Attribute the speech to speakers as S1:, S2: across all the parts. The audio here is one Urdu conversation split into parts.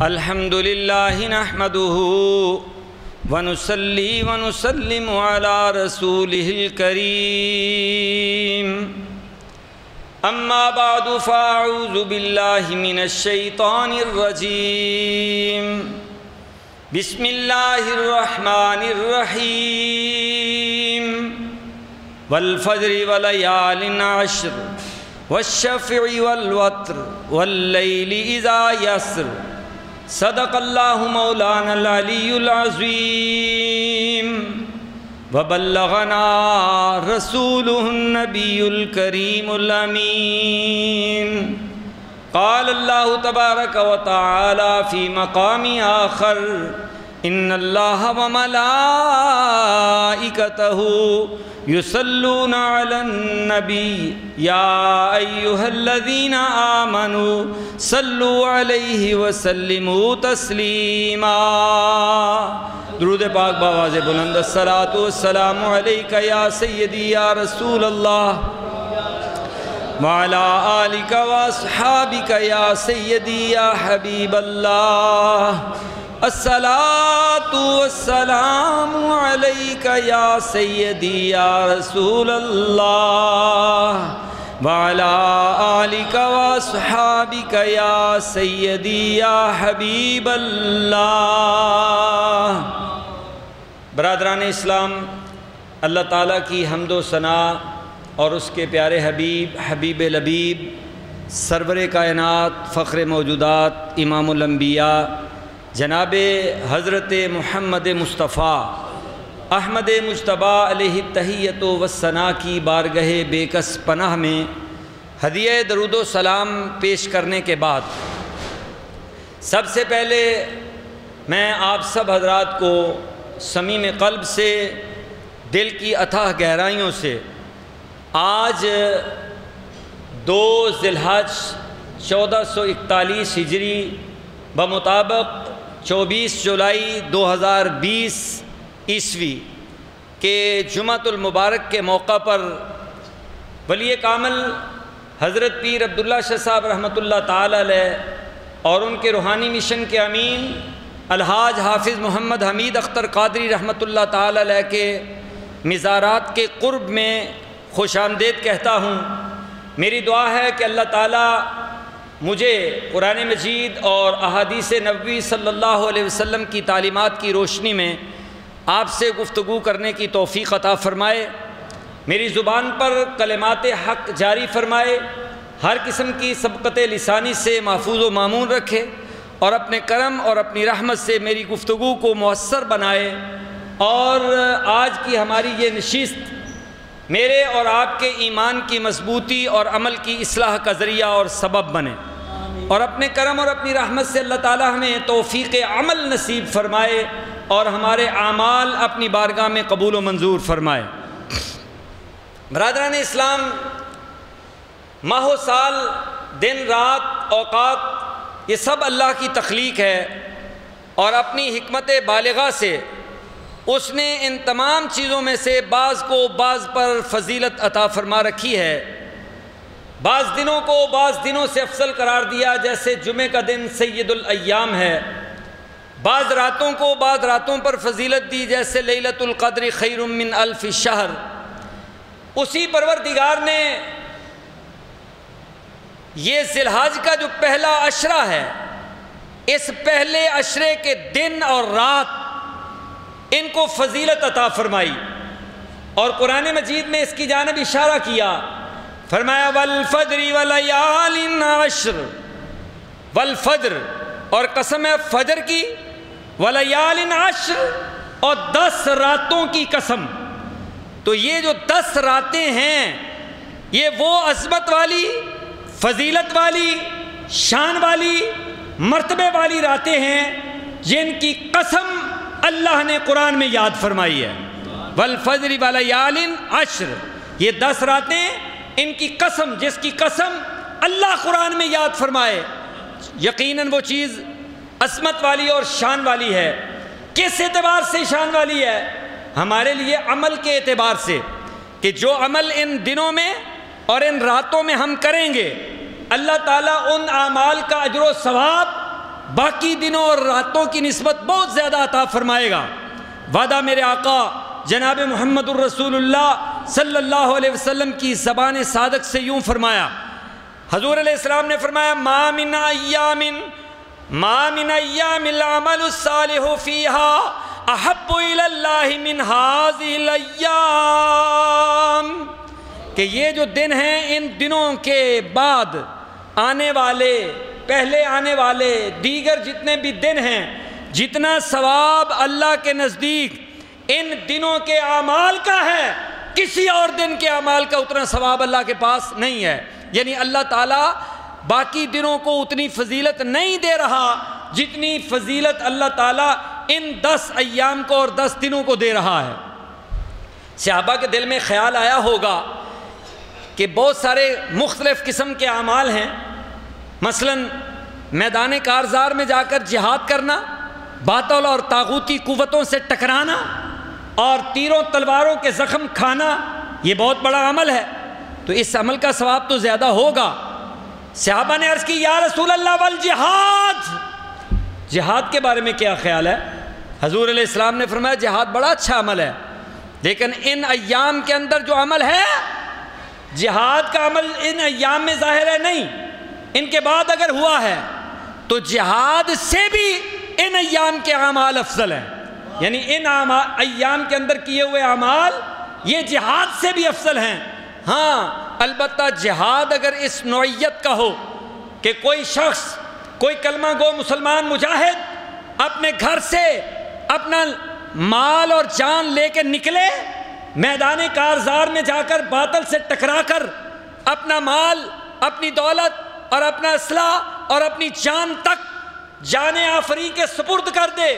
S1: الحمد للہ نحمده ونصلی ونسلم علی رسولہ الکریم اما بعد فاعوذ باللہ من الشیطان الرجیم بسم اللہ الرحمن الرحیم والفجر ولیال عشر والشفع والوتر واللیل اذا یسر صدق اللہ مولانا العلی العظیم وبلغنا رسولہ النبی الکریم الامین قال اللہ تبارک وتعالی فی مقام آخر ان اللہ وملائکتہ یصلون علی النبی یا ایہا الذین آمنوا صلوا علیہ وسلموا تسلیما۔ درود پاک بآواز بلند الصلاۃ والسلام علیک یا سیدی یا رسول اللہ وعلی آلک واصحابک یا سیدی یا حبیب اللہ الصلاۃ والسلام علیک یا سیدی یا رسول اللہ وعلی آلک واصحابک یا سیدی یا حبیب اللہ۔ برادران اسلام، اللہ تعالیٰ کی حمد و ثنا اور اس کے پیارے حبیب حبیب لبیب سرور کائنات فخر موجودات امام الانبیاء جناب حضرت محمد مصطفیٰ احمد مجتبیٰ علیہ التحیۃ والثناء کی بارگاہ بے کس پناہ میں ہدیہ درود و سلام پیش کرنے کے بعد سب سے پہلے میں آپ سب حضرات کو صمیم قلب سے دل کی اتھاہ گہرائیوں سے آج 2 ذی الحج 1441 ہجری بمطابق 24 جولائی 2020 عیسوی کے جمعۃ المبارک کے موقع پر ولی کامل حضرت پیر عبداللہ شاہ صاحب رحمۃ اللہ تعالی علیہ اور ان کے روحانی مشن کے امین الحاج حافظ محمد حمید اختر قادری رحمۃ اللہ تعالی علیہ کے مزارات کے قرب میں خوش آمدید کہتا ہوں۔ میری دعا ہے کہ اللہ تعالیٰ مجھے قرآن مجید اور احادیث نبوی صلی اللہ علیہ وسلم کی تعلیمات کی روشنی میں آپ سے گفتگو کرنے کی توفیق عطا فرمائے، میری زبان پر کلمات حق جاری فرمائے، ہر قسم کی سبقت لسانی سے محفوظ و مامون رکھے اور اپنے کرم اور اپنی رحمت سے میری گفتگو کو مؤثر بنائے اور آج کی ہماری یہ نشست میرے اور آپ کے ایمان کی مضبوطی اور عمل کی اصلاح کا ذریعہ اور سبب بنے، اور اپنے کرم اور اپنی رحمت سے اللہ تعالیٰ ہمیں توفیق عمل نصیب فرمائے اور ہمارے اعمال اپنی بارگاہ میں قبول و منظور فرمائے۔ برادران اسلام، ماہ و سال، دن رات، اوقات، یہ سب اللہ کی تخلیق ہے اور اپنی حکمت بالغہ سے اس نے ان تمام چیزوں میں سے بعض کو بعض پر فضیلت عطا فرما رکھی ہے۔ بعض دنوں کو بعض دنوں سے افضل قرار دیا، جیسے جمعہ کا دن سید الایام ہے۔ بعض راتوں کو بعض راتوں پر فضیلت دی، جیسے لیلۃ القدر خیر من الف شہر۔ اسی پروردگار نے یہ ذی الحج کا جو پہلا عشرہ ہے، اس پہلے عشرے کے دن اور رات ان کو فضیلت عطا فرمائی، اور قرآن مجید میں اس کی جانب اشارہ کیا، فرمایا والفجر ولیال عشر، والفجر اور قسم ہے فجر کی، ولیال عشر اور 10 راتوں کی قسم۔ تو یہ جو 10 راتیں ہیں یہ وہ عظمت والی، فضیلت والی، شان والی، مرتبے والی راتیں ہیں جن کی قسم اللہ نے قرآن میں یاد فرمائی ہے۔ والفجر ولیال عشر، یہ 10 راتیں، ان کی قسم، جس کی قسم اللہ قرآن میں یاد فرمائے، یقیناً وہ چیز عظمت والی اور شان والی ہے۔ کس اعتبار سے شان والی ہے؟ ہمارے لیے عمل کے اعتبار سے، کہ جو عمل ان دنوں میں اور ان راتوں میں ہم کریں گے، اللہ تعالیٰ ان اعمال کا اجر و ثواب باقی دنوں اور راتوں کی نسبت بہت زیادہ عطا فرمائے گا۔ وعدہ میرے آقا جناب محمد الرسول اللہ صلی اللہ علیہ وسلم کی زبان صادق سے یوں فرمایا، حضور علیہ السلام نے فرمایا ما من ایام العمل الصالح فیہا احب الی اللہ من ہذہ الایام، کہ یہ جو دن ہیں ان دنوں کے بعد آنے والے، پہلے آنے والے دیگر جتنے بھی دن ہیں، جتنا ثواب اللہ کے نزدیک ان دنوں کے اعمال کا ہے، کسی اور دن کے اعمال کا اتنا ثواب اللہ کے پاس نہیں ہے۔ یعنی اللہ تعالیٰ باقی دنوں کو اتنی فضیلت نہیں دے رہا جتنی فضیلت اللہ تعالیٰ ان 10 ایام کو اور 10 دنوں کو دے رہا ہے۔ صحابہ کے دل میں خیال آیا ہوگا کہ بہت سارے مختلف قسم کے اعمال ہیں، مثلا میدان کارزار میں جا کر جہاد کرنا، باطل اور طاغوتی قوتوں سے ٹکرانا اور تیروں تلواروں کے زخم کھانا، یہ بہت بڑا عمل ہے، تو اس عمل کا ثواب تو زیادہ ہوگا۔ صحابہ نے عرض کی یا رسول اللہ والجہاد، جہاد کے بارے میں کیا خیال ہے؟ حضور علیہ السلام نے فرمایا جہاد بڑا اچھا عمل ہے، لیکن ان ایام کے اندر جو عمل ہے، جہاد کا عمل ان ایام میں ظاہر ہے نہیں، ان کے بعد اگر ہوا ہے تو جہاد سے بھی ان ایام کے اعمال افضل ہیں، یعنی ان ایام کے اندر کیے ہوئے اعمال یہ جہاد سے بھی افضل ہیں۔ ہاں البتہ جہاد اگر اس نوعیت کا ہو کہ کوئی شخص، کوئی کلمہ گو مسلمان مجاہد اپنے گھر سے اپنا مال اور جان لے کے نکلے، میدان کارزار میں جا کر باطل سے ٹکرا کر اپنا مال، اپنی دولت اور اپنا اسلحہ اور اپنی جان تک جان آفری کے سپرد کر دے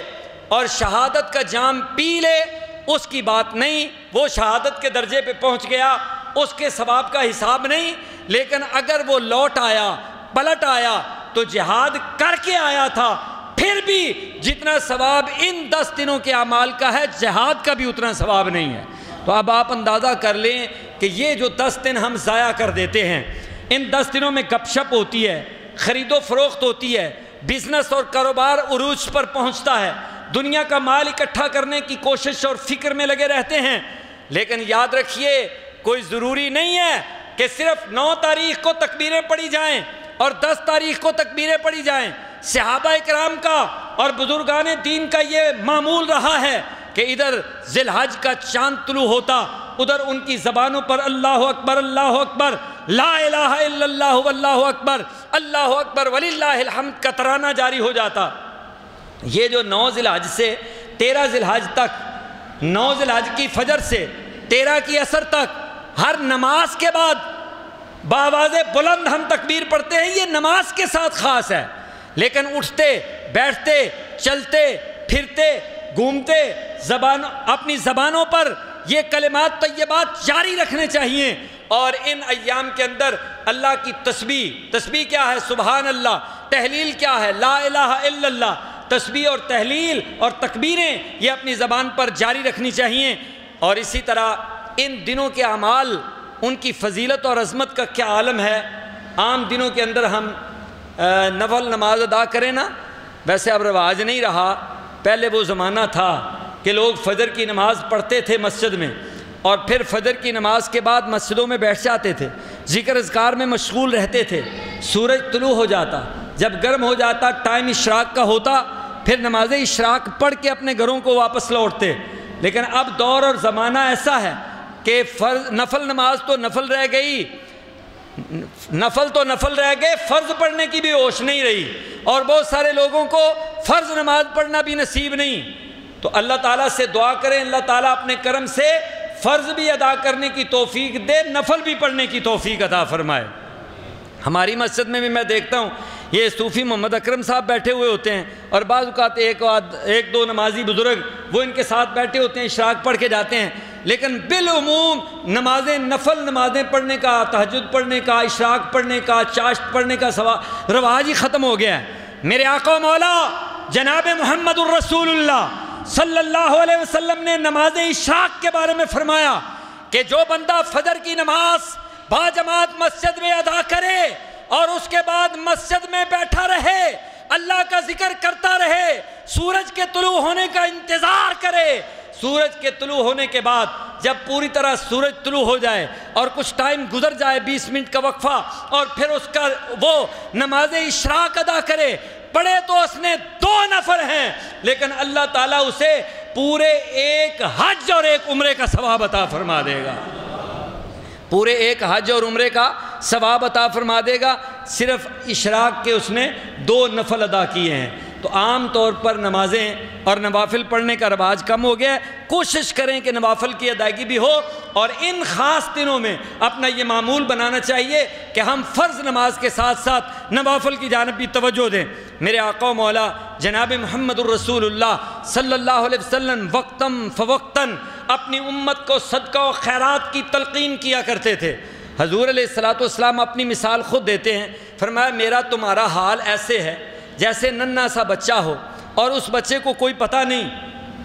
S1: اور شہادت کا جام پی لے، اس کی بات نہیں، وہ شہادت کے درجے پہ پہنچ گیا، اس کے ثواب کا حساب نہیں۔ لیکن اگر وہ لوٹ آیا، پلٹ آیا تو جہاد کر کے آیا تھا، پھر بھی جتنا ثواب ان 10 دنوں کے اعمال کا ہے، جہاد کا بھی اتنا ثواب نہیں ہے۔ تو اب آپ اندازہ کر لیں کہ یہ جو 10 دن ہم ضائع کر دیتے ہیں، ان 10 دنوں میں گپ شپ ہوتی ہے، خرید و فروخت ہوتی ہے، بزنس اور کاروبار عروج پر پہنچتا ہے، دنیا کا مال اکٹھا کرنے کی کوشش اور فکر میں لگے رہتے ہیں، لیکن یاد رکھیے کوئی ضروری نہیں ہے کہ صرف 9 تاریخ کو تکبیریں پڑھی جائیں اور 10 تاریخ کو تکبیریں پڑھی جائیں۔ صحابہ اکرام کا اور بزرگان دین کا یہ معمول رہا ہے کہ ادھر ذی الحج کا چاند طلوع ہوتا، ادھر ان کی زبانوں پر اللہ اکبر اللہ اکبر، لا الہ الا اللہ واللہ اکبر، اللہ اکبر وللہ الحمد کا ترانہ جاری ہو جاتا۔ یہ جو 9 ذی الحج سے 13 ذی الحج تک، 9 ذی الحج کی فجر سے 13 کی عصر تک ہر نماز کے بعد بآواز بلند ہم تکبیر پڑھتے ہیں، یہ نماز کے ساتھ خاص ہے، لیکن اٹھتے بیٹھتے چلتے پھرتے گھومتے اپنی زبانوں پر یہ کلمات طیبات جاری رکھنے چاہیے۔ اور ان ایام کے اندر اللہ کی تسبیح کیا ہے؟ سبحان اللہ۔ تحلیل کیا ہے؟ لا الہ الا اللہ۔ تسبیح اور تحلیل اور تکبیریں یہ اپنی زبان پر جاری رکھنی چاہیے۔ اور اسی طرح ان دنوں کے اعمال، ان کی فضیلت اور عظمت کا کیا عالم ہے۔ عام دنوں کے اندر ہم نفل نماز ادا کریں نا، ویسے اب رواج نہیں رہا، پہلے وہ زمانہ تھا کہ لوگ فجر کی نماز پڑھتے تھے مسجد میں، اور پھر فجر کی نماز کے بعد مسجدوں میں بیٹھ جاتے تھے، ذکر اذکار میں مشغول رہتے تھے، سورج طلوع ہو جاتا، جب گرم ہو جاتا ٹائم اشراق کا ہوتا، پھر نماز اشراق پڑھ کے اپنے گھروں کو واپس لوٹتے۔ لیکن اب دور اور زمانہ ایسا ہے کہ نفل نماز تو نفل رہ گئی، فرض پڑھنے کی بھی ہوش نہیں رہی، اور بہت سارے لوگوں کو فرض نماز پڑھنا بھی نصیب نہیں۔ تو اللہ تعالیٰ سے دعا کریں اللہ تعالیٰ اپنے کرم سے فرض بھی ادا کرنے کی توفیق دے، نفل بھی پڑھنے کی توفیق عطا فرمائے۔ ہماری مسجد میں بھی میں دیکھتا ہوں یہ صوفی محمد اکرم صاحب بیٹھے ہوئے ہوتے ہیں، اور بعض اوقات ایک دو نمازی بزرگ وہ ان کے ساتھ بیٹھے ہوتے ہیں، اشراق پڑھ کے جاتے ہیں، لیکن بالعموم نمازیں، نفل نمازیں پڑھنے کا، تہجد پڑھنے کا، اشراق پڑھنے کا، چاشت پڑھنے کا رواج ہی ختم ہو گیا ہے۔ میرے آقا مولا جناب محمد الرسول اللہ صلی اللہ علیہ وسلم نے نماز اشراق کے بارے میں فرمایا کہ جو بندہ فجر کی نماز با جماعت مسجد میں ادا کرے اور اس کے بعد مسجد میں بیٹھا رہے، اللہ کا ذکر کرتا رہے، سورج کے طلوع ہونے کا انتظار کرے، سورج کے طلوع ہونے کے بعد جب پوری طرح سورج طلوع ہو جائے اور کچھ ٹائم گزر جائے 20 منٹ کا وقفہ، اور پھر اس کا وہ نماز اشراق ادا کرے، پڑھے تو اس نے 2 نفل ہیں، لیکن اللہ تعالیٰ اسے پورے ایک حج اور ایک عمرے کا ثواب عطا فرما دے گا، پورے ایک حج اور عمرے کا ثواب عطا فرما دے گا، صرف اشراق کے اس نے 2 نفل ادا کیے ہیں۔ تو عام طور پر نمازیں اور نوافل پڑھنے کا رواج کم ہو گیا ہے، کوشش کریں کہ نوافل کی ادائیگی بھی ہو، اور ان خاص دنوں میں اپنا یہ معمول بنانا چاہیے کہ ہم فرض نماز کے ساتھ ساتھ نوافل کی جانب بھی توجہ دیں۔ میرے آقا و مولا جناب محمد الرسول اللہ صلی اللہ علیہ وسلم وقتاً فوقتاً اپنی امت کو صدقہ و خیرات کی تلقین کیا کرتے تھے۔ حضور علیہ السلام اپنی مثال خود دیتے ہیں، فرمایا میرا تمہارا حال ایسے ہے جیسے ننھا سا بچہ ہو اور اس بچے کو کوئی پتہ نہیں،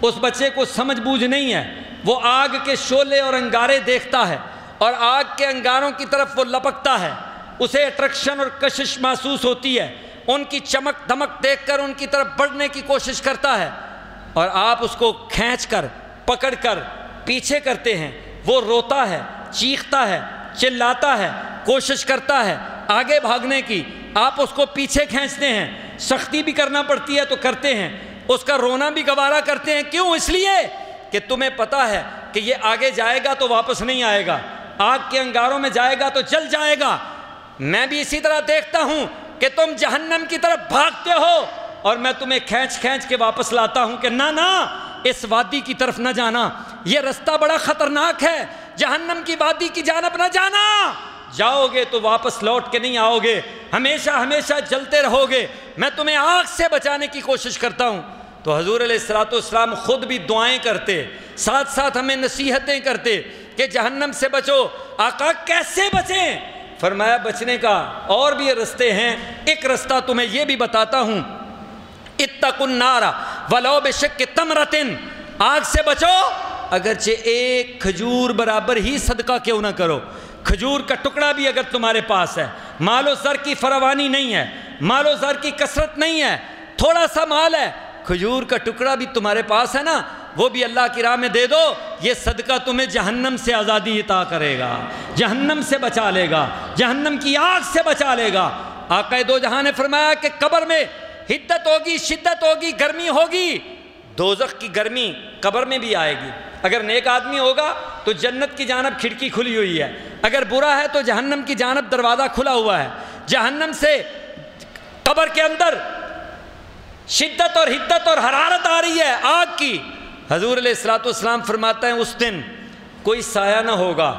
S1: اس بچے کو سمجھ بوجھ نہیں ہے، وہ آگ کے شعلے اور انگارے دیکھتا ہے اور آگ کے انگاروں کی طرف وہ لپکتا ہے، اسے اٹریکشن اور کشش محسوس ہوتی ہے، ان کی چمک دمک دیکھ کر ان کی طرف بڑھنے کی کوشش کرتا ہے، اور آپ اس کو کھینچ کر پکڑ کر پیچھے کرتے ہیں، وہ روتا ہے، چیختا ہے، چلاتا ہے، کوشش کرتا ہے آگے بھاگنے کی، آپ اس کو پیچھے کھینچتے ہیں، سختی بھی کرنا پڑتی ہے تو کرتے ہیں، اس کا رونا بھی گوارا کرتے ہیں، کیوں؟ اس لیے کہ تمہیں پتہ ہے کہ یہ آگے جائے گا تو واپس نہیں آئے گا، آگ کے انگاروں میں جائے گا تو جل جائے گا۔ میں بھی اسی طرح دیکھتا ہوں کہ تم جہنم کی طرف بھاگتے ہو اور میں تمہیں کھینچ کھینچ کے واپس لاتا ہوں کہ نہ اس وادی کی طرف نہ جانا، یہ رستہ بڑا خطرناک ہے، جہنم کی وادی کی جانب نہ جانا، جاؤ گے تو واپس لوٹ کے نہیں آؤ گے، ہمیشہ ہمیشہ جلتے رہو گے، میں تمہیں آگ سے بچانے کی کوشش کرتا ہوں۔ تو حضور علیہ السلام خود بھی دعائیں کرتے، ساتھ ساتھ ہمیں نصیحتیں کرتے کہ جہنم سے بچو۔ آقا کیسے بچیں؟ فرمایا بچنے کا اور بھی رستے ہیں، ایک رستہ تمہیں یہ بھی بتاتا ہوں، اتقوا النار ولو بشق تمرۃ، آگ سے بچو اگرچہ ایک کھجور برابر ہی صدقہ کیوں نہ کرو، کھجور کا ٹکڑا بھی اگر تمہارے پاس ہے، مال و زر کی فراوانی نہیں ہے، مال و زر کی کثرت نہیں ہے، تھوڑا سا مال ہے، کھجور کا ٹکڑا بھی تمہارے پاس ہے نا، وہ بھی اللہ کی راہ میں دے دو، یہ صدقہ تمہیں جہنم سے آزادی عطا کرے گا، جہنم سے بچا لے گا، جہنم کی آگ سے بچا لے گا۔ آقا دو جہاں نے فرمایا کہ قبر میں حدت ہوگی، شدت ہوگی، گرمی ہوگی، دوزخ کی گرمی قبر میں بھی آئے گی۔ اگر نیک آدمی ہوگا تو جنت کی جانب کھڑکی کھلی ہوئی ہے، اگر برا ہے تو جہنم کی جانب دروازہ کھلا ہوا ہے۔ جہنم سے قبر کے اندر شدت اور حدت اور حرارت آ رہی ہے آگ کی۔ حضور علیہ السلام فرماتا ہے اس دن کوئی سایہ نہ ہوگا،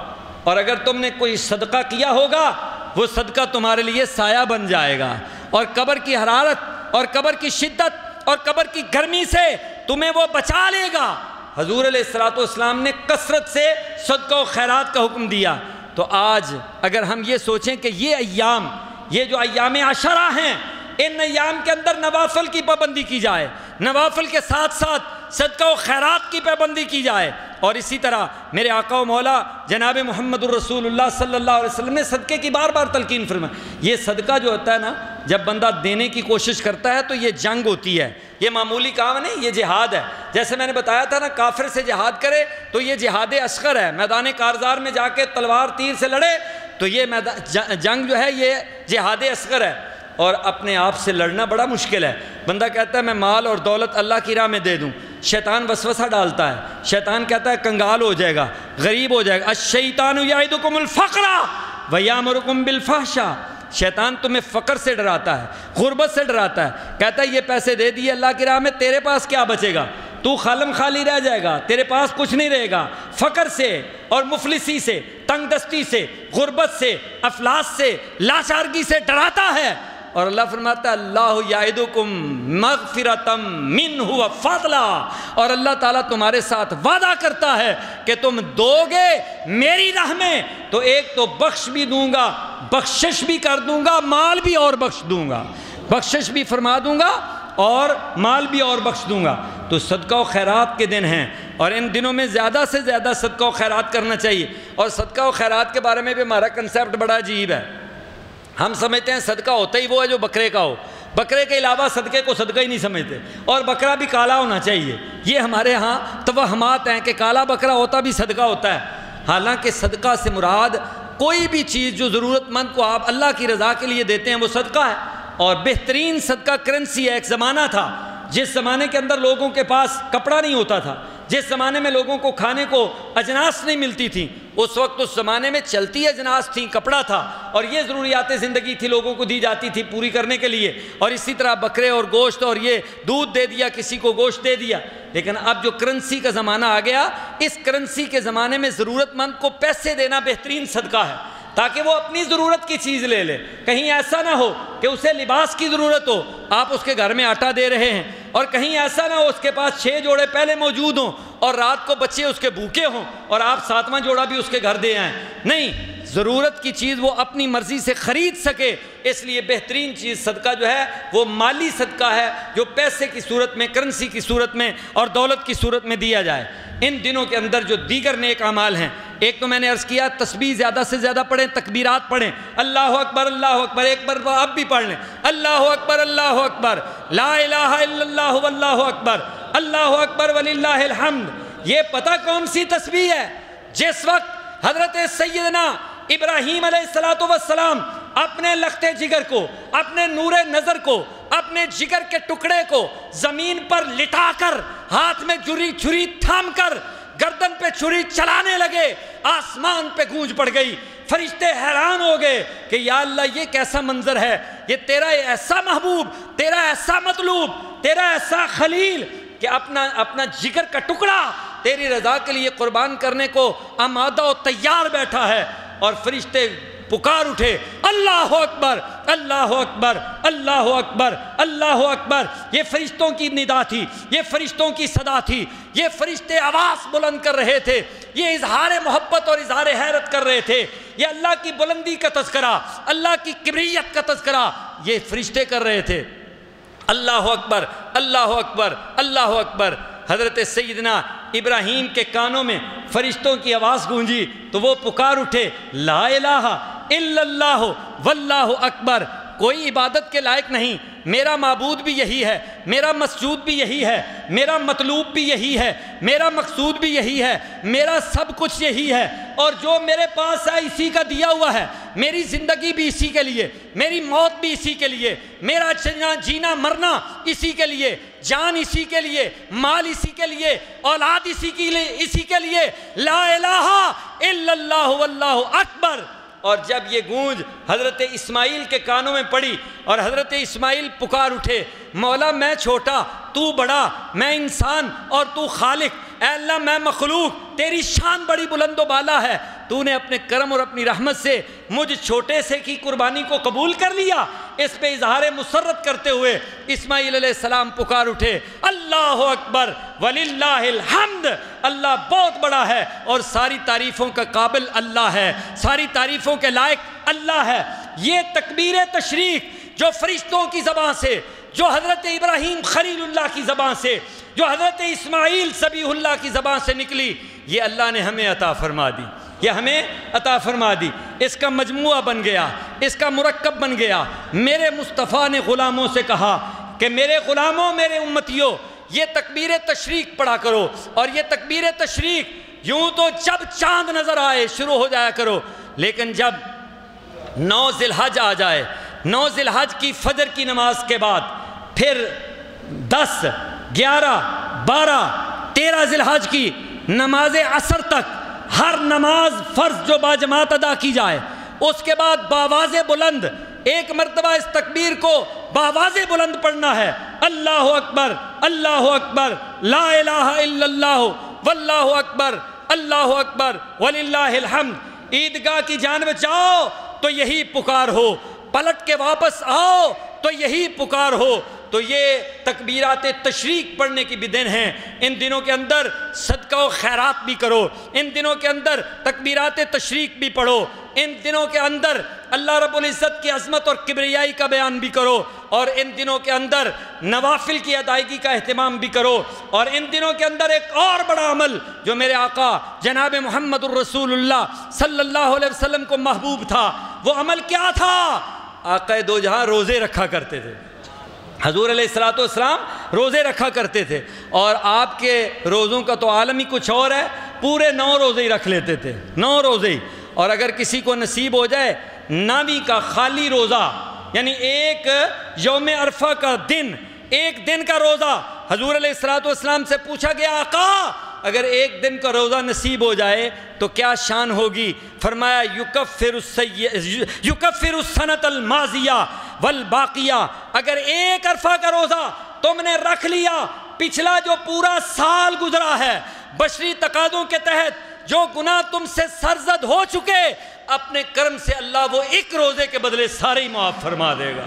S1: اور اگر تم نے کوئی صدقہ کیا ہوگا وہ صدقہ تمہارے لیے سایہ بن جائے گا، اور قبر کی حرارت اور قبر کی شدت اور قبر کی گرمی سے تمہیں وہ بچا لے گا۔ حضور علیہ السلام نے کثرت سے صدقہ و خیرات کا حکم دیا۔ تو آج اگر ہم یہ سوچیں کہ یہ ایام، یہ جو ایام عشرہ ہیں، ان ایام کے اندر نوافل کی پابندی کی جائے، نوافل کے ساتھ ساتھ صدقہ و خیرات کی پابندی کی جائے، اور اسی طرح میرے آقا و مولا جناب محمد الرسول اللہ صلی اللہ علیہ وسلم نے صدقے کی بار بار تلقین فرمائی۔ یہ صدقہ جو ہوتا ہے نا، جب بندہ دینے کی کوشش کرتا ہے تو یہ جنگ ہوتی ہے، یہ معمولی کام نہیں، یہ جہاد ہے۔ جیسے میں نے بتایا تھا نا، کافر سے جہاد کرے تو یہ جہاد اصغر ہے، میدان کارزار میں جا کے تلوار تیر سے لڑے تو یہ جنگ جو ہے یہ جہاد اصغر ہے، اور اپنے آپ سے لڑنا بڑا مشکل ہے۔ بندہ کہتا ہے میں مال اور دولت اللہ کی راہ میں دے دوں، شیطان وسوسہ ڈالتا ہے، شیطان کہتا ہے کنگال ہو جائے گا، غریب ہو جائے گا، الشیطان یعدکم الفقر ویامرکم بالفحشاء، شیطان تمہیں فقر سے ڈراتا ہے، غربت سے ڈراتا ہے، کہتا ہے یہ پیسے دے دیے اللہ کی راہ میں، تیرے پاس کیا بچے گا، تو خالم خالی رہ جائے گا، تیرے پاس کچھ نہیں رہے گا۔ فقر سے اور مفلسی سے، تنگ دستی سے، غربت سے، افلاس سے، لاچارگی سے ڈراتا ہے، اور اللہ فرماتا ہے اللہ یعدکم مغفرۃ منہ وفضلا، اور اللہ تعالیٰ تمہارے ساتھ وعدہ کرتا ہے کہ تم دو گے میری راہ میں تو ایک تو بخش بھی دوں گا، بخشش بھی کر دوں گا، مال بھی اور بخش دوں گا، بخشش بھی فرما دوں گا اور مال بھی اور بخش دوں گا۔ تو صدقہ و خیرات کے دن ہیں، اور ان دنوں میں زیادہ سے زیادہ صدقہ و خیرات کرنا چاہیے۔ اور صدقہ و خیرات کے بارے میں بھی ہمارا کنسیپٹ بڑا عجیب ہے۔ ہم سمجھتے ہیں صدقہ ہوتا ہی وہ ہے جو بکرے کا ہو، بکرے کے علاوہ صدقے کو صدقہ ہی نہیں سمجھتے، اور بکرا بھی کالا ہونا چاہیے۔ یہ ہمارے ہاں توہمات ہیں کہ کالا بکرا ہوتا بھی صدقہ ہوتا ہے، حالانکہ صدقہ سے مراد کوئی بھی چیز جو ضرورت مند کو آپ اللہ کی رضا کے لیے دیتے ہیں وہ صدقہ ہے۔ اور بہترین صدقہ کرنسی ہے۔ ایک زمانہ تھا جس زمانے کے اندر لوگوں کے پاس کپڑا نہیں ہوتا تھا، جس زمانے میں لوگوں کو کھانے کو اجناس نہیں ملتی تھی، اس وقت اس زمانے میں چلتی اجناس تھیں، کپڑا تھا، اور یہ ضروریات زندگی تھی لوگوں کو دی جاتی تھی پوری کرنے کے لیے، اور اسی طرح بکرے اور گوشت، اور یہ دودھ دے دیا، کسی کو گوشت دے دیا۔ لیکن اب جو کرنسی کا زمانہ آ گیا، اس کرنسی کے زمانے میں ضرورت مند کو پیسے دینا بہترین صدقہ ہے، تاکہ وہ اپنی ضرورت کی چیز لے لے۔ کہیں ایسا نہ ہو کہ اسے لباس کی ضرورت ہو، آپ اس کے گھر میں آٹا دے رہے ہیں، اور کہیں ایسا نہ ہو اس کے پاس 6 جوڑے پہلے موجود ہوں اور رات کو بچے اس کے بھوکے ہوں اور آپ 7واں جوڑا بھی اس کے گھر دے آئیں۔ نہیں، ضرورت کی چیز وہ اپنی مرضی سے خرید سکے، اس لیے بہترین چیز صدقہ جو ہے وہ مالی صدقہ ہے، جو پیسے کی صورت میں، کرنسی کی صورت میں اور دولت کی صورت میں دیا جائے۔ ان دنوں کے اندر جو دیگر نیک اعمال ہیں، ایک تو میں نے عرض کیا تسبیح زیادہ سے زیادہ پڑھیں، تکبیرات پڑھیں، اللہ اکبر اللہ اکبر، ایک بار آپ بھی پڑھ لیں، اللہ اکبر اللہ اکبر، لا الہ الا اللہ واللہ اکبر، اللہ اکبر وللہ الحمد۔ یہ پتہ کون سی تسبیح ہے؟ جس وقت حضرت سیدنا ابراہیم علیہ السلام اپنے لخت جگر کو، اپنے نور نظر کو، اپنے جگر کے ٹکڑے کو زمین پر لٹا کر، ہاتھ میں چھری تھام کر گردن پہ چھری چلانے لگے، آسمان پہ گونج پڑ گئی، فرشتے حیران ہو گئے کہ یا اللہ یہ کیسا منظر ہے، یہ تیرا ایسا محبوب، تیرا ایسا مطلوب، تیرا ایسا خلیل کہ اپنا جگر کا ٹکڑا تیری رضا کے لیے قربان کرنے کو آمادہ و تیار بیٹھا ہے۔ اور فرشتے پکار اٹھے، اللہ اکبر اللہ اکبر اللہ اکبر اللہ اکبر۔ یہ فرشتوں کی ندا تھی، یہ فرشتوں کی صدا تھی، یہ فرشتے آواز بلند کر رہے تھے، یہ اظہار محبت اور اظہار حیرت کر رہے تھے، یہ اللہ کی بلندی کا تذکرہ، اللہ کی کبریت کا تذکرہ یہ فرشتے کر رہے تھے۔ اللہ اکبر اللہ اکبر اللہ اکبر۔ حضرت سیدنا ابراہیم کے کانوں میں فرشتوں کی آواز گونجی تو وہ پکار اٹھے، لا الہ الا اللہ واللہ اکبر۔ کوئی عبادت کے لائق نہیں، میرا معبود بھی یہی ہے، میرا مسجود بھی یہی ہے، میرا مطلوب بھی یہی ہے، میرا مقصود بھی یہی ہے، میرا سب کچھ یہی ہے، اور جو میرے پاس ہے اسی کا دیا ہوا ہے، میری زندگی بھی اسی کے لیے، میری موت بھی اسی کے لیے، میرا جینا مرنا اسی کے لیے، جان اسی کے لیے، مال اسی کے لیے، اولاد اسی کے لیے، لا الہ الا اللہ واللہ اکبر۔ اور جب یہ گونج حضرت اسماعیل کے کانوں میں پڑی اور حضرت اسماعیل پکار اٹھے، مولا میں چھوٹا تو بڑا، میں انسان اور تو خالق، اے اللہ میں مخلوق، تیری شان بڑی بلند و بالا ہے، تو نے اپنے کرم اور اپنی رحمت سے مجھ چھوٹے سے کی قربانی کو قبول کر لیا۔ اس پہ اظہار مسرت کرتے ہوئے اسماعیل علیہ السلام پکار اٹھے، اللہ اکبر وللہ الحمد۔ اللہ بہت بڑا ہے اور ساری تعریفوں کا قابل اللہ ہے، ساری تعریفوں کے لائق اللہ ہے۔ یہ تکبیر تشریق جو فرشتوں کی زبان سے، جو حضرت ابراہیم خلیل اللہ کی زبان سے، جو حضرت اسماعیل ذبیح اللہ کی زبان سے نکلی، یہ اللہ نے ہمیں عطا فرما دی، یہ ہمیں عطا فرما دی۔ اس کا مجموعہ بن گیا، اس کا مرکب بن گیا۔ میرے مصطفیٰ نے غلاموں سے کہا کہ میرے غلاموں، میرے امتیوں، یہ تکبیر تشریق پڑھا کرو، اور یہ تکبیر تشریق یوں تو جب چاند نظر آئے شروع ہو جایا کرو، لیکن جب 9 ذی الحج آ جائے، 9 ذی الحج کی فجر کی نماز کے بعد، پھر 10، 11، 12، 13 ذی الحج کی نماز عصر تک ہر نماز فرض جو باجماعت ادا کی جائے، اس کے بعد باواز بلند ایک مرتبہ اس تکبیر کو باواز بلند پڑھنا ہے، اللہ اکبر اللہ اکبر، لا الہ الا اللہ واللہ اکبر، اللہ اکبر وللہ الحمد۔ عیدگاہ کی جانب جاؤ تو یہی پکار ہو، پلٹ کے واپس آؤ تو یہی پکار ہو۔ تو یہ تکبیرات تشریق پڑھنے کی بھی دن ہیں۔ ان دنوں کے اندر صدقہ و خیرات بھی کرو، ان دنوں کے اندر تکبیرات تشریق بھی پڑھو، ان دنوں کے اندر اللہ رب العزت کی عظمت اور کبریائی کا بیان بھی کرو، اور ان دنوں کے اندر نوافل کی ادائیگی کا اہتمام بھی کرو۔ اور ان دنوں کے اندر ایک اور بڑا عمل جو میرے آقا جناب محمد الرسول اللہ صلی اللہ علیہ وسلم کو محبوب تھا، وہ عمل کیا تھا؟ آقا دو جہاں روزے رکھا کرتے تھے۔ حضور علیہ الصلوۃ والسلام روزے رکھا کرتے تھے، اور آپ کے روزوں کا تو عالم ہی کچھ اور ہے، پورے 9 روزے ہی رکھ لیتے تھے، 9 روزے ہی۔ اور اگر کسی کو نصیب ہو جائے 9ویں کا خالی روزہ، یعنی ایک یوم عرفہ کا دن، ایک دن کا روزہ، حضور علیہ الصلوۃ والسلام سے پوچھا گیا آقا اگر ایک دن کا روزہ نصیب ہو جائے تو کیا شان ہوگی؟ فرمایا یکفر السنۃ الماضیہ والباقیہ، اگر ایک عرفہ کا روزہ تم نے رکھ لیا، پچھلا جو پورا سال گزرا ہے بشری تقاضوں کے تحت جو گناہ تم سے سرزد ہو چکے، اپنے کرم سے اللہ وہ ایک روزے کے بدلے سارے ہی معاف فرما دے گا۔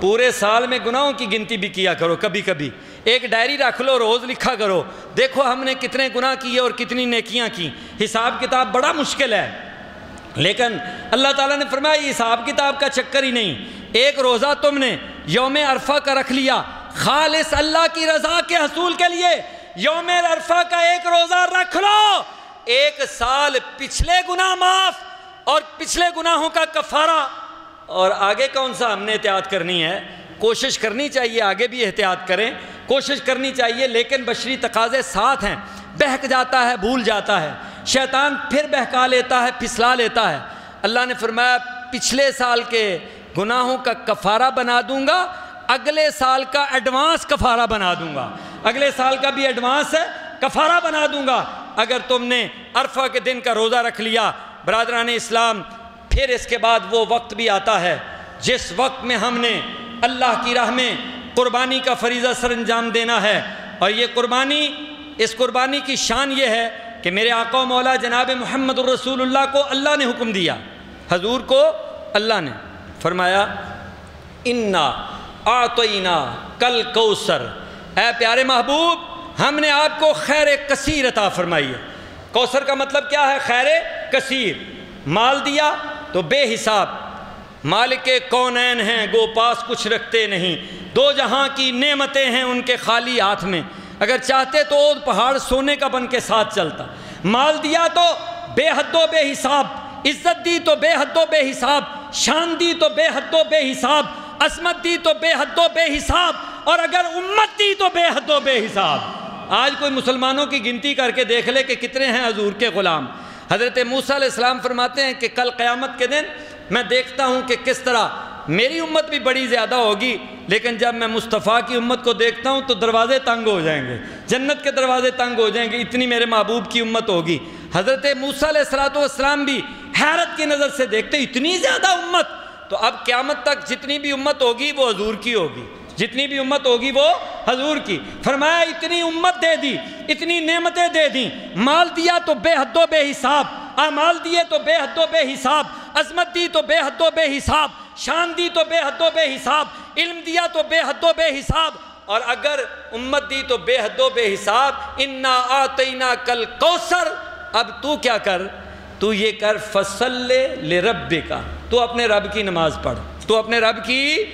S1: پورے سال میں گناہوں کی گنتی بھی کیا کرو، کبھی کبھی ایک ڈائری رکھ لو، روز لکھا کرو، دیکھو ہم نے کتنے گناہ کیے اور کتنی نیکیاں کی۔ حساب کتاب بڑا مشکل ہے، لیکن اللہ تعالیٰ نے فرمایا یہ حساب کتاب کا چکر ہی نہیں، ایک روزہ تم نے یوم عرفہ کا رکھ لیا خالص اللہ کی رضا کے حصول کے لیے، یوم عرفہ کا ایک روزہ رکھ لو، ایک سال پچھلے گناہ معاف اور پچھلے گناہوں کا کفارہ۔ اور آگے کون سا ہم نے احتیاط کرنی ہے؟ کوشش کرنی چاہیے آگے بھی احتیاط کریں، کوشش کرنی چاہیے، لیکن بشری تقاضے ساتھ ہیں، بہک جاتا ہے، بھول جاتا ہے، شیطان پھر بہکا لیتا ہے، پھسلا لیتا ہے۔ اللہ نے فرمایا پچھلے سال کے گناہوں کا کفارہ بنا دوں گا، اگلے سال کا ایڈوانس کفارہ بنا دوں گا، اگلے سال کا بھی ایڈوانس کفارہ بنا دوں گا اگر تم نے عرفہ کے دن کا روزہ رکھ لیا۔ برادران اسلام، پھر اس کے بعد وہ وقت بھی آتا ہے جس وقت میں ہم نے اللہ کی راہ میں قربانی کا فریضہ سر انجام دینا ہے، اور یہ قربانی، اس قربانی کی شان یہ ہے کہ میرے آقا و مولا جناب محمد الرسول اللہ کو اللہ نے حکم دیا، حضور کو اللہ نے فرمایا انا اعطینا کل کوثر، اے پیارے محبوب ہم نے آپ کو خیر کثیر عطا فرمائی ہے۔ کوثر کا مطلب کیا ہے؟ خیر کثیر، مال دیا تو بے حساب، مالک کونین ہیں گو پاس کچھ رکھتے نہیں، دو جہاں کی نعمتیں ہیں ان کے خالی ہاتھ میں، اگر چاہتے تو اود پہاڑ سونے کا بن کے ساتھ چلتا۔ مال دیا تو بے حد و بے حساب، عزت دی تو بے حد و بے حساب، شان دی تو بے حد و بے حساب، عظمت دی تو بے حد و بے حساب، اور اگر امت دی تو بے حد و بے حساب۔ آج کوئی مسلمانوں کی گنتی کر کے دیکھ لے کہ کتنے ہیں حضور کے غلام۔ حضرت موسیٰ علیہ السلام فرماتے ہیں کہ کل قیامت کے دن میں دیکھتا ہوں کہ کس طرح میری امت بھی بڑی زیادہ ہوگی، لیکن جب میں مصطفیٰ کی امت کو دیکھتا ہوں تو دروازے تنگ ہو جائیں گے، جنت کے دروازے تنگ ہو جائیں گے، اتنی میرے محبوب کی امت ہوگی۔ حضرت موسیٰ علیہ السلام بھی حیرت کی نظر سے دیکھتے اتنی زیادہ امت، تو اب قیامت تک جتنی بھی امت ہوگی وہ حضور کی ہوگی، جتنی بھی امت ہوگی وہ حضور کی۔ فرمایا اتنی امت دے دی، اتنی نعمتیں دے دیں، مال دیا تو بے حد و بے حساب، اعمال دیے تو بے حد و بے حساب، عظمت دی تو بے حد و بے حساب، شان دی تو بے حد و بے حساب، علم دیا تو بے حد و بے حساب، اور اگر امت دی تو بے حد و بے حساب۔ انا آتینا کل کوثر، اب تو کیا کر، تو یہ کر فصل لربک، تو اپنے رب کی نماز پڑھ، تو اپنے رب کی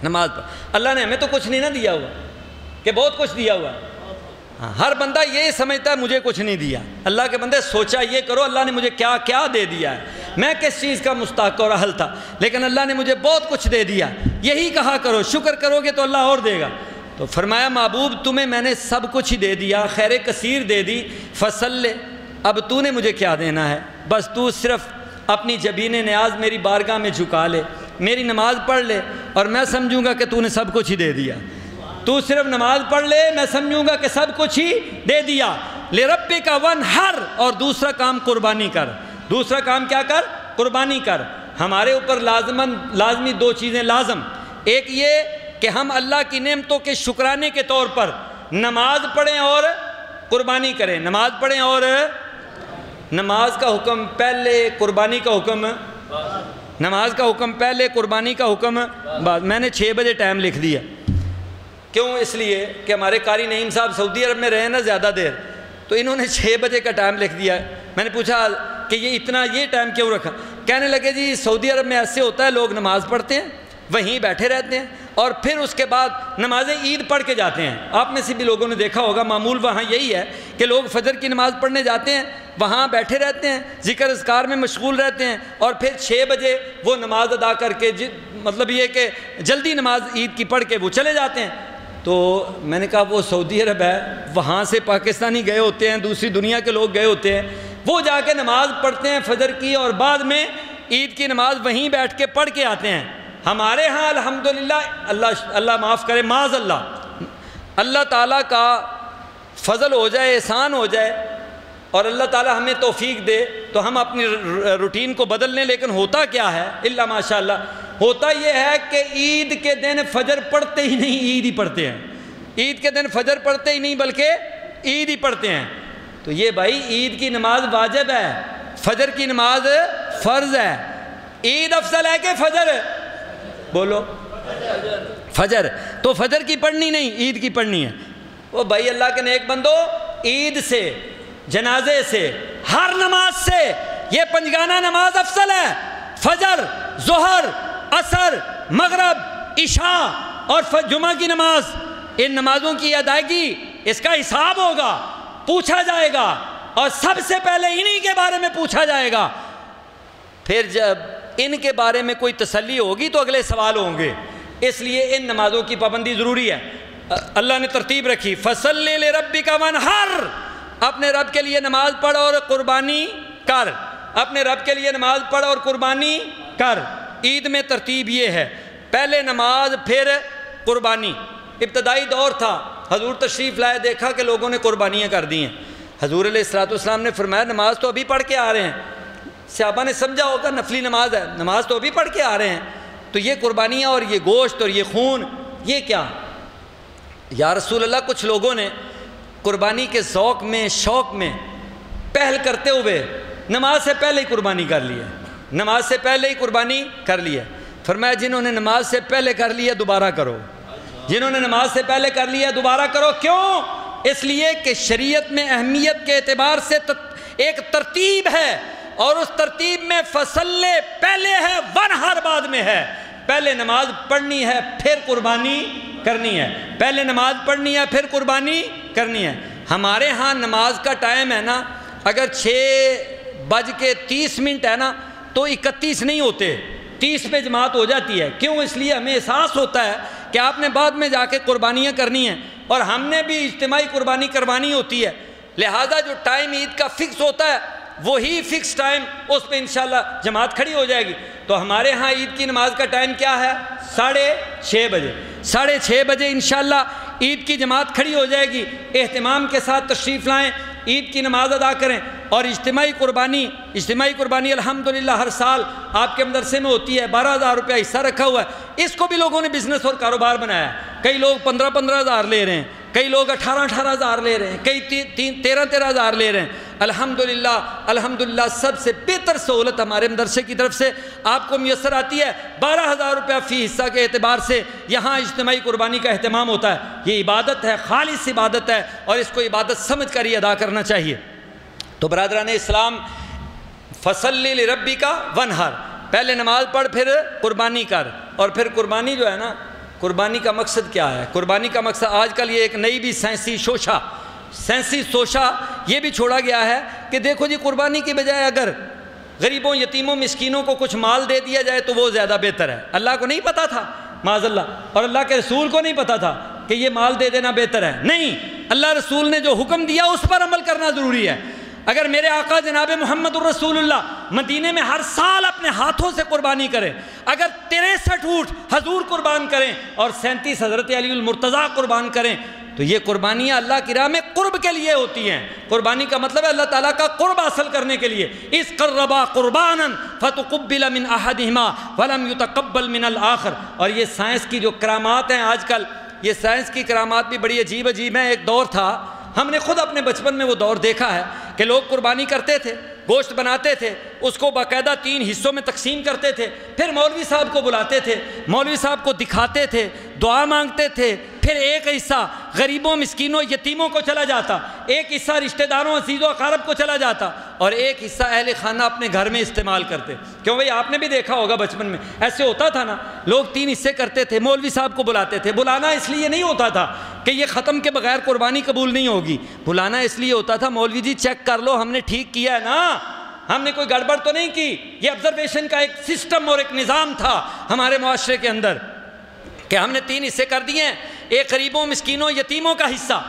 S1: نماز پڑھ۔ اللہ نے ہمیں تو کچھ نہیں نہ دیا ہوا کہ بہت کچھ دیا ہوا، ہر بندہ یہ سمجھتا ہے مجھے کچھ نہیں دیا۔ اللہ کے بندے سوچا یہ کرو اللہ نے مجھے کیا کیا دے دیا ہے، میں کس چیز کا مستحق اور اہل تھا، لیکن اللہ نے مجھے بہت کچھ دے دیا، یہی کہا کرو، شکر کرو گے تو اللہ اور دے گا۔ تو فرمایا محبوب تمہیں میں نے سب کچھ ہی دے دیا، خیر کثیر دے دی، فصل، اب تو نے مجھے کیا دینا ہے، بس تو صرف اپنی جبین نیاز میری بارگاہ میں جھکا لے، میری نماز پڑھ لے، اور میں سمجھوں گا کہ تو نے سب کچھ ہی دے دیا۔ تو صرف نماز پڑھ لے، میں سمجھوں گا کہ سب کچھ ہی دے دیا۔ لربک وانحر، اور دوسرا کام قربانی کر، دوسرا کام کیا کر، قربانی کر۔ ہمارے اوپر لازمی دو چیزیں لازم، ایک یہ کہ ہم اللہ کی نعمتوں کے شکرانے کے طور پر نماز پڑھیں اور قربانی کریں، نماز پڑھیں اور نماز کا حکم پہلے، قربانی کا حکم، نماز کا حکم پہلے، قربانی کا حکم بعد۔ میں نے 6 بجے ٹائم لکھ دیا، کیوں؟ اس لیے کہ ہمارے قاری نعیم صاحب سعودی عرب میں رہے نا زیادہ دیر، تو انہوں نے 6 بجے کا ٹائم لکھ دیا۔ میں نے پوچھا کہ یہ ٹائم کیوں رکھا؟ کہنے لگے جی سعودی عرب میں ایسے ہوتا ہے، لوگ نماز پڑھتے ہیں، وہیں بیٹھے رہتے ہیں، اور پھر اس کے بعد نماز عید پڑھ کے جاتے ہیں۔ آپ میں سے بھی لوگوں نے دیکھا ہوگا، معمول وہاں یہی ہے کہ لوگ فجر کی نماز پڑھنے جاتے ہیں، وہاں بیٹھے رہتے ہیں، ذکر اذکار میں مشغول رہتے ہیں، اور پھر 6 بجے وہ نماز ادا کر کے مطلب یہ کہ جلدی نماز عید کی پڑھ کے وہ چلے جاتے ہیں۔ تو میں نے کہا وہ سعودی عرب ہے، وہاں سے پاکستانی گئے ہوتے ہیں، دوسری دنیا کے لوگ گئے ہوتے ہیں، وہ جا کے نماز پڑھتے ہیں فجر کی، اور بعد میں عید کی نماز وہیں بیٹھ کے پڑھ کے آتے ہیں۔ ہمارے ہاں الحمدللہ اللہ معاف کرے، معاذ اللہ تعالیٰ کا فضل ہو جائے، احسان ہو جائے، اور اللہ تعالیٰ ہمیں توفیق دے تو ہم اپنی روٹین کو بدل لیں، لیکن ہوتا کیا ہے الا ماشاءاللہ، ہوتا یہ ہے کہ عید کے دن فجر پڑھتے ہی نہیں، عید ہی پڑھتے ہیں۔ عید کے دن فجر پڑھتے ہی نہیں بلکہ عید ہی پڑھتے ہیں۔ تو یہ بھائی عید کی نماز واجب ہے، فجر کی نماز فرض ہے۔ عید افضل ہے کہ فجر؟ بولو فجر۔ تو فجر کی پڑھنی نہیں، عید کی پڑھنی ہے۔ وہ بھائی اللہ کے نیک بندو، عید سے، جنازے سے، ہر نماز سے یہ پنجگانہ نماز افضل ہے۔ فجر، ظہر، عصر، مغرب، عشاء اور جمعہ کی نماز، ان نمازوں کی ادائیگی، اس کا حساب ہوگا، پوچھا جائے گا، اور سب سے پہلے انہی کے بارے میں پوچھا جائے گا۔ پھر جب ان کے بارے میں کوئی تسلی ہوگی تو اگلے سوال ہوں گے، اس لیے ان نمازوں کی پابندی ضروری ہے۔ اللہ نے ترتیب رکھی، فَصَلِّ لِرَبِّكَ وَانْحَرْ، اپنے رب کے لیے نماز پڑھ اور قربانی کر، اپنے رب کے لیے نماز پڑھ اور قربانی کر۔ عید میں ترتیب یہ ہے، پہلے نماز پھر قربانی۔ ابتدائی دور تھا، حضور تشریف لائے، دیکھا کہ لوگوں نے قربانیاں کر دی ہیں۔ حضور علیہ السلام نے فرمایا نماز تو ابھی پڑھ کے آ رہے ہیں۔ صحابہ نے سمجھا ہوگا نفلی نماز ہے، نماز تو ابھی پڑھ کے آ رہے ہیں، تو یہ قربانیاں اور یہ گوشت اور یہ خون، یہ کیا؟ یا رسول اللہ، کچھ لوگوں نے قربانی کے ذوق میں، شوق میں پہل کرتے ہوئے نماز سے پہلے ہی قربانی کر لی ہے، نماز سے پہلے ہی قربانی کر لی ہے۔ فرمایا جنہوں نے نماز سے پہلے کر لیا دوبارہ کرو، جنہوں نے نماز سے پہلے کر لیا دوبارہ کرو۔ کیوں؟ اس لیے کہ شریعت میں اہمیت کے اعتبار سے ایک ترتیب ہے، اور اس ترتیب میں فصل پہلے ہے، ونہر بعد میں ہے۔ پہلے نماز پڑھنی ہے پھر قربانی کرنی ہے، پہلے نماز پڑھنی ہے پھر قربانی کرنی ہے۔ ہمارے ہاں نماز کا ٹائم ہے نا، اگر 6:30 ہے نا تو 31 نہیں ہوتے، 30 پہ جماعت ہو جاتی ہے۔ کیوں؟ اس لیے ہمیں احساس ہوتا ہے کہ آپ نے بعد میں جا کے قربانیاں کرنی ہیں، اور ہم نے بھی اجتماعی قربانی کروانی ہوتی ہے، لہٰذا جو ٹائم عید کا فکس ہوتا ہے وہی فکس ٹائم، اس پہ انشاءاللہ جماعت کھڑی ہو جائے گی۔ تو ہمارے ہاں عید کی نماز کا ٹائم کیا ہے؟ 6:30 بجے، 6:30 بجے انشاءاللہ عید کی جماعت کھڑی ہو جائے گی۔ اہتمام کے ساتھ تشریف لائیں، عید کی نماز ادا کریں، اور اجتماعی قربانی الحمدللہ ہر سال آپ کے مدرسے میں ہوتی ہے۔ 12,000 روپیہ حصہ رکھا ہوا ہے، اس کو بھی لوگوں نے بزنس اور کاروبار بنایا ہے۔ کئی لوگ 15,000 لے رہے ہیں، کئی لوگ 18,000 لے رہے ہیں، کئی 13,000 لے رہے ہیں۔ الحمدللہ سب سے بہتر سہولت ہمارے مدرسے کی طرف سے آپ کو میسر آتی ہے۔ 12,000 روپیہ فی حصہ کے اعتبار سے یہاں اجتماعی قربانی کا اہتمام ہوتا ہے۔ یہ عبادت ہے، خالص عبادت ہے، اور اس کو عبادت سمجھ کر ہی ادا کرنا چاہیے۔ تو برادران اسلام، فَصَلِّ لِرَبِّكَ وَانْحَرْ، پہلے نماز پڑھ پھر قربانی کر۔ اور پھر قربانی جو ہے نا، قربانی کا مقصد کیا ہے؟ قربانی کا مقصد آج کل یہ ایک نئی بھی سائنسی سوچا یہ بھی چھوڑا گیا ہے کہ دیکھو جی، قربانی کی بجائے اگر غریبوں، یتیموں، مسکینوں کو کچھ مال دے دیا جائے تو وہ زیادہ بہتر ہے۔ اللہ کو نہیں پتا تھا معاذ اللہ، اور اللہ کے رسول کو نہیں پتا تھا کہ یہ مال دے دینا بہتر ہے؟ نہیں، اللہ رسول نے جو حکم دیا اس پر عمل کرنا ضروری ہے۔ اگر میرے آقا جناب محمد الرسول اللہ مدینے میں ہر سال اپنے ہاتھوں سے قربانی کریں، اگر 63 اونٹ حضور قربان کریں اور 37 حضرت علی المرتضیٰ قربان کریں، تو یہ قربانیاں اللہ کی راہ میں قرب کے لیے ہوتی ہیں۔ قربانی کا مطلب ہے اللہ تعالیٰ کا قرب حاصل کرنے کے لیے۔ اس قربا قربانا فتقبل من احدہما ولم یتقبل من الآخر۔ اور یہ سائنس کی جو کرامات ہیں آج کل، یہ سائنس کی کرامات بھی بڑی عجیب ہیں۔ ایک دور تھا، ہم نے خود اپنے بچپن میں وہ دور دیکھا ہے کہ لوگ قربانی کرتے تھے، گوشت بناتے تھے، اس کو باقاعدہ 3 حصوں میں تقسیم کرتے تھے، پھر مولوی صاحب کو بلاتے تھے، مولوی صاحب کو دکھاتے تھے، دعا مانگتے تھے، پھر ایک حصہ غریبوں، مسکینوں، یتیموں کو چلا جاتا، ایک حصہ رشتہ داروں، عزیز و اقارب کو چلا جاتا، اور ایک حصہ اہل خانہ اپنے گھر میں استعمال کرتے۔ کیوں بھئی آپ نے بھی دیکھا ہوگا بچپن میں ایسے ہوتا تھا نا، لوگ 3 حصے کرتے تھے، مولوی صاحب کو بلاتے تھے۔ بلانا اس لیے نہیں ہوتا تھا کہ کہ یہ ختم کے بغیر قربانی قبول نہیں ہوگی۔ بلانا اس لیے ہوتا تھا مولوی جی چیک کر لو ہم نے ٹھیک کیا ہے نا، ہم نے کوئی گڑبڑ تو نہیں کی۔ یہ آبزرویشن کا ایک سسٹم اور ایک نظام تھا ہمارے معاشرے کے اندر کہ ہم نے 3 حصے کر دیے ہیں، ایک غریبوں مسکینوں یتیموں کا حصہ،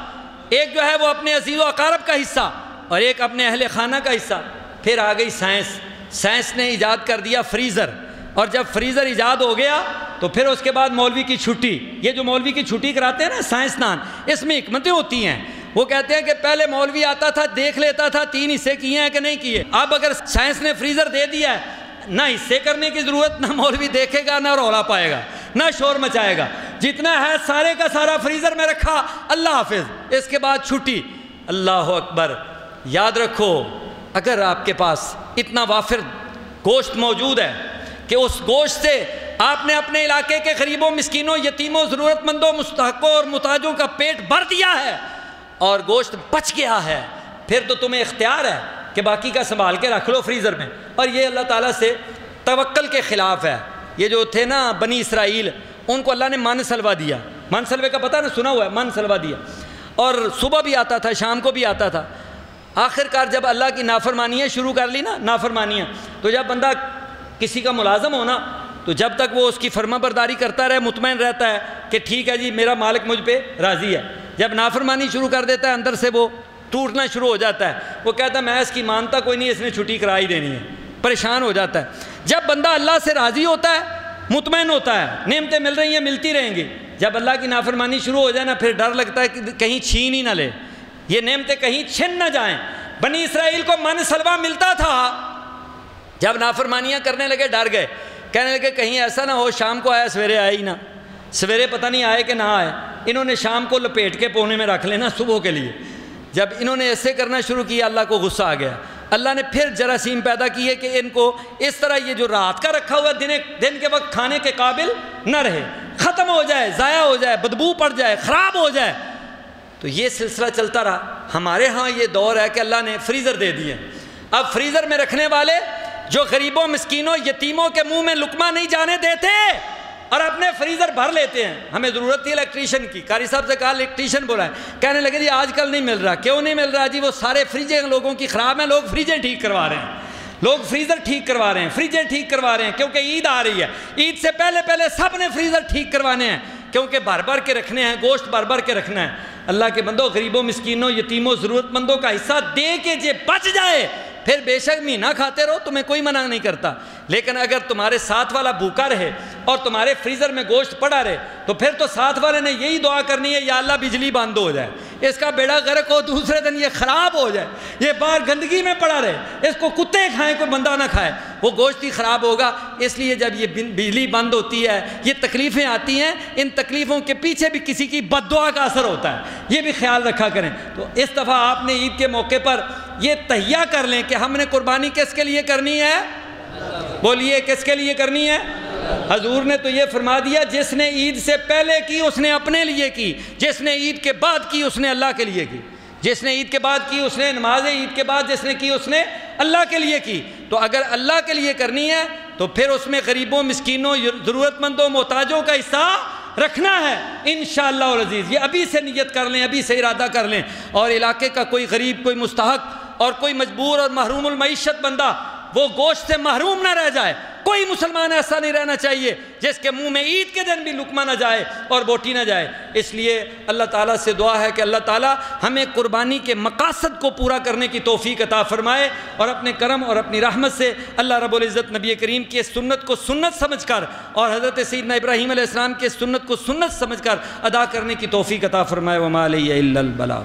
S1: ایک جو ہے وہ اپنے عزیز و اقارب کا حصہ، اور ایک اپنے اہل خانہ کا حصہ۔ پھر آ گئی سائنس نے ایجاد کر دیا فریزر، اور جب فریزر ایجاد ہو گیا تو پھر اس کے بعد مولوی کی چھٹی۔ یہ جو مولوی کی چھٹی کراتے ہیں نا سائنسدان، اس میں حکمتیں ہوتی ہیں۔ وہ کہتے ہیں کہ پہلے مولوی آتا تھا دیکھ لیتا تھا 3 حصے کیے ہیں کہ نہیں کیے، اب اگر سائنس نے فریزر دے دیا ہے نہ حصے کرنے کی ضرورت، نہ مولوی دیکھے گا، نہ رولا پائے گا، نہ شور مچائے گا، جتنا ہے سارے کا سارا فریزر میں رکھا، اللہ حافظ، اس کے بعد چھٹی۔ اللہ اکبر۔ یاد رکھو اگر آپ کے پاس اتنا وافر گوشت موجود ہے کہ اس گوشت سے آپ نے اپنے علاقے کے غریبوں مسکینوں یتیموں ضرورت مندوں مستحقوں اور محتاجوں کا پیٹ بھر دیا ہے اور گوشت بچ گیا ہے، پھر تو تمہیں اختیار ہے کہ باقی کا سنبھال کے رکھ لو فریزر میں۔ اور یہ اللہ تعالیٰ سے توکل کے خلاف ہے۔ یہ جو تھے نا بنی اسرائیل، ان کو اللہ نے من سلوا دیا، من سلوے کا پتہ نا سنا ہوا ہے، من سلوا دیا، اور صبح بھی آتا تھا شام کو بھی آتا تھا۔ آخر کار جب اللہ کی نافرمانیاں شروع کر لی نا، نافرمانیاں، تو جب بندہ کسی کا ملازم ہونا تو جب تک وہ اس کی فرما برداری کرتا رہے مطمئن رہتا ہے کہ ٹھیک ہے جی میرا مالک مجھ پہ راضی ہے، جب نافرمانی شروع کر دیتا ہے اندر سے وہ ٹوٹنا شروع ہو جاتا ہے، وہ کہتا ہے میں اس کی مانتا کوئی نہیں، اس نے چھٹی کرا ہی دینی ہے، پریشان ہو جاتا ہے۔ جب بندہ اللہ سے راضی ہوتا ہے مطمئن ہوتا ہے نعمتیں مل رہی ہیں ملتی رہیں گی، جب اللہ کی نافرمانی شروع ہو جائے نا پھر ڈر لگتا ہے کہ کہیں چھین ہی نہ لے، یہ نعمتیں کہیں چھن نہ جائیں۔ بنی اسرائیل کو من سلوا ملتا تھا، جب نافرمانیاں کرنے لگے ڈر گئے، کہنے لگے کہیں ایسا نہ ہو شام کو آیا سویرے آیا ہی نہ، سویرے پتہ نہیں آئے کہ نہ آئے، انہوں نے شام کو لپیٹ کے پونے میں رکھ لینا صبح کے لیے۔ جب انہوں نے ایسے کرنا شروع کیا اللہ کو غصہ آ گیا، اللہ نے پھر جراثیم پیدا کیے کہ ان کو اس طرح یہ جو رات کا رکھا ہوا دن کے وقت کھانے کے قابل نہ رہے، ختم ہو جائے، ضائع ہو جائے، بدبو پڑ جائے، خراب ہو جائے۔ تو یہ سلسلہ چلتا رہا۔ ہمارے ہاں یہ دور ہے کہ اللہ نے فریزر دے دیے، اب فریزر میں رکھنے والے جو غریبوں مسکینوں یتیموں کے منہ میں لقمہ نہیں جانے دیتے اور اپنے فریزر بھر لیتے ہیں۔ ہمیں ضرورت تھی الیکٹریشین کی، قاری صاحب سے کہا الیکٹریشین بولا ہے، کہنے لگے جی آج کل نہیں مل رہا۔ کیوں نہیں مل رہا جی؟ وہ سارے فریجیں لوگوں کی خراب ہیں، لوگ فریجیں ٹھیک کروا رہے ہیں، لوگ فریزر ٹھیک کروا رہے ہیں، فریجیں ٹھیک کروا رہے ہیں، کیونکہ عید آ رہی ہے، عید سے پہلے سب نے فریزر ٹھیک کروانے ہیں، کیونکہ بھر کے رکھنے ہیں، گوشت بھر کے رکھنا ہے۔ اللہ کے بندوں غریبوں مسکینوں یتیموں ضرورت مندوں کا حصہ دے کے جے بچ جائے پھر بے شک مہینہ کھاتے رہو، تمہیں کوئی منع نہیں کرتا، لیکن اگر تمہارے ساتھ والا بھوکا رہے اور تمہارے فریزر میں گوشت پڑا رہے تو پھر تو ساتھ والے نے یہی دعا کرنی ہے یا اللہ بجلی بند ہو جائے، اس کا بیڑا غرق ہو، دوسرے دن یہ خراب ہو جائے، یہ باہر گندگی میں پڑا رہے، اس کو کتے کھائیں کوئی بندہ نہ کھائے، وہ گوشت ہی خراب ہوگا۔ اس لیے جب یہ بجلی بند ہوتی ہے، یہ تکلیفیں آتی ہیں، ان تکلیفوں کے پیچھے بھی کسی کی بد دعا کا اثر ہوتا ہے، یہ بھی خیال رکھا کریں۔ تو اس دفعہ آپ نے عید کے موقع پر یہ تہیہ کر لیں کہ ہم نے قربانی کس کے لیے کرنی ہے؟ بولیے کس کے لیے کرنی ہے؟ حضور نے تو یہ فرما دیا جس نے عید سے پہلے کی اس نے اپنے لیے کی، جس نے عید کے بعد کی اس نے اللہ کے لیے کی، جس نے عید کے بعد کی اس نے نماز عید کے بعد جس نے کی اس نے اللہ کے لیے کی۔ تو اگر اللہ کے لیے کرنی ہے تو پھر اس میں غریبوں مسکینوں ضرورت مندوں محتاجوں کا حصہ رکھنا ہے انشاءاللہ العزیز۔ یہ ابھی سے نیت کر لیں، ابھی سے ارادہ کر لیں، اور علاقے کا کوئی غریب کوئی مستحق اور کوئی مجبور اور محروم المعیشت بندہ وہ گوشت سے محروم نہ رہ جائے۔ کوئی مسلمان ایسا نہیں رہنا چاہیے جس کے منہ میں عید کے دن بھی لقمہ نہ جائے اور بوٹی نہ جائے۔ اس لیے اللہ تعالیٰ سے دعا ہے کہ اللہ تعالیٰ ہمیں قربانی کے مقاصد کو پورا کرنے کی توفیق عطا فرمائے، اور اپنے کرم اور اپنی رحمت سے اللہ رب العزت نبی کریم کی سنت کو سنت سمجھ کر اور حضرت سیدنا ابراہیم علیہ السلام کی سنت کو سنت سمجھ کر ادا کرنے کی توفیق عطا فرمائے۔ وما علیہ الا البلاغ۔